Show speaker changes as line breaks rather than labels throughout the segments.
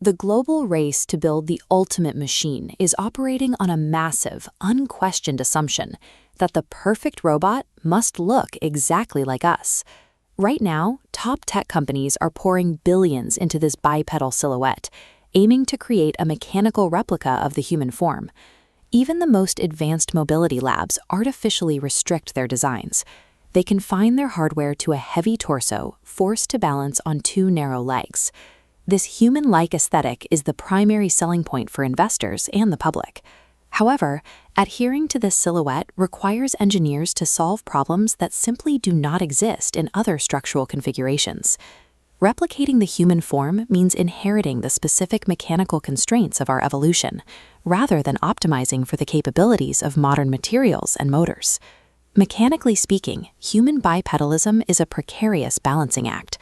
The global race to build the ultimate machine is operating on a massive, unquestioned assumption that the perfect robot must look exactly like us. Right now, top tech companies are pouring billions into this bipedal silhouette, aiming to create a mechanical replica of the human form. Even the most advanced mobility labs artificially restrict their designs. They confine their hardware to a heavy torso, forced to balance on two narrow legs. This human-like aesthetic is the primary selling point for investors and the public. However, adhering to this silhouette requires engineers to solve problems that simply do not exist in other structural configurations. Replicating the human form means inheriting the specific mechanical constraints of our evolution, rather than optimizing for the capabilities of modern materials and motors. Mechanically speaking, human bipedalism is a precarious balancing act.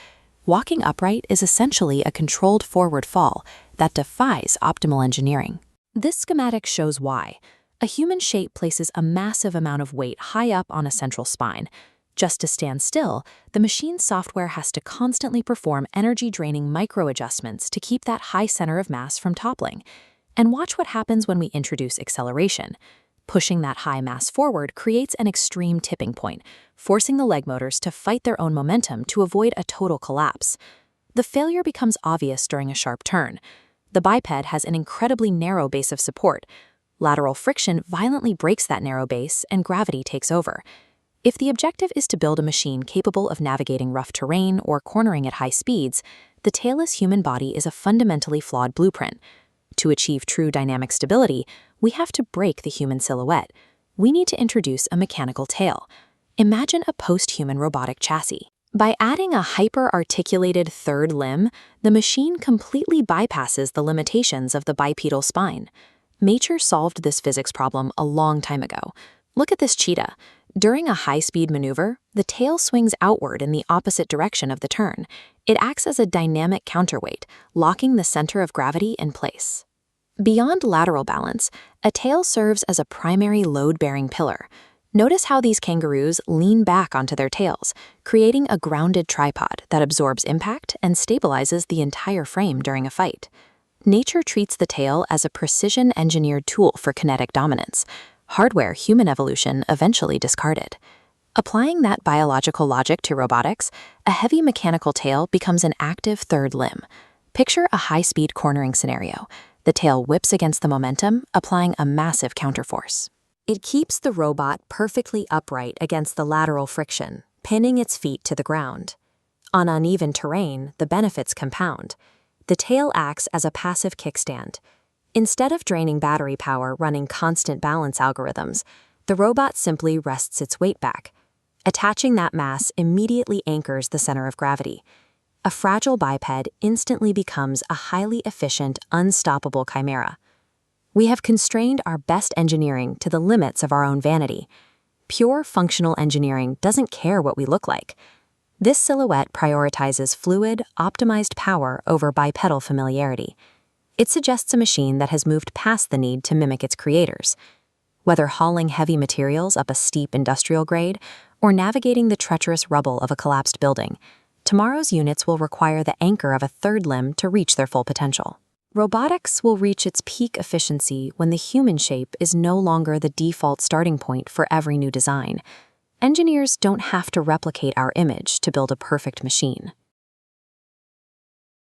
Walking upright is essentially a controlled forward fall that defies optimal engineering. This schematic shows why. A human shape places a massive amount of weight high up on a central spine. Just to stand still, the machine's software has to constantly perform energy-draining micro-adjustments to keep that high center of mass from toppling. And watch what happens when we introduce acceleration. Pushing that high mass forward creates an extreme tipping point, forcing the leg motors to fight their own momentum to avoid a total collapse. The failure becomes obvious during a sharp turn. The biped has an incredibly narrow base of support. Lateral friction violently breaks that narrow base, and gravity takes over. If the objective is to build a machine capable of navigating rough terrain or cornering at high speeds, the tailless human body is a fundamentally flawed blueprint. To achieve true dynamic stability, we have to break the human silhouette. We need to introduce a mechanical tail. Imagine a post-human robotic chassis. By adding a hyper-articulated third limb, the machine completely bypasses the limitations of the bipedal spine. Nature solved this physics problem a long time ago. Look at this cheetah. During a high-speed maneuver, the tail swings outward in the opposite direction of the turn. It acts as a dynamic counterweight, locking the center of gravity in place. Beyond lateral balance, a tail serves as a primary load-bearing pillar. Notice how these kangaroos lean back onto their tails, creating a grounded tripod that absorbs impact and stabilizes the entire frame during a fight. Nature treats the tail as a precision-engineered tool for kinetic dominance, hardware human evolution eventually discarded. Applying that biological logic to robotics, a heavy mechanical tail becomes an active third limb. Picture a high-speed cornering scenario. The tail whips against the momentum, applying a massive counterforce. It keeps the robot perfectly upright against the lateral friction, pinning its feet to the ground. On uneven terrain, the benefits compound. The tail acts as a passive kickstand. Instead of draining battery power running constant balance algorithms, the robot simply rests its weight back. Attaching that mass immediately anchors the center of gravity. A fragile biped instantly becomes a highly efficient, unstoppable chimera. We have constrained our best engineering to the limits of our own vanity. Pure functional engineering doesn't care what we look like. This silhouette prioritizes fluid, optimized power over bipedal familiarity. It suggests a machine that has moved past the need to mimic its creators. Whether hauling heavy materials up a steep industrial grade or navigating the treacherous rubble of a collapsed building, tomorrow's units will require the anchor of a third limb to reach their full potential. Robotics will reach its peak efficiency when the human shape is no longer the default starting point for every new design. Engineers don't have to replicate our image to build a perfect machine.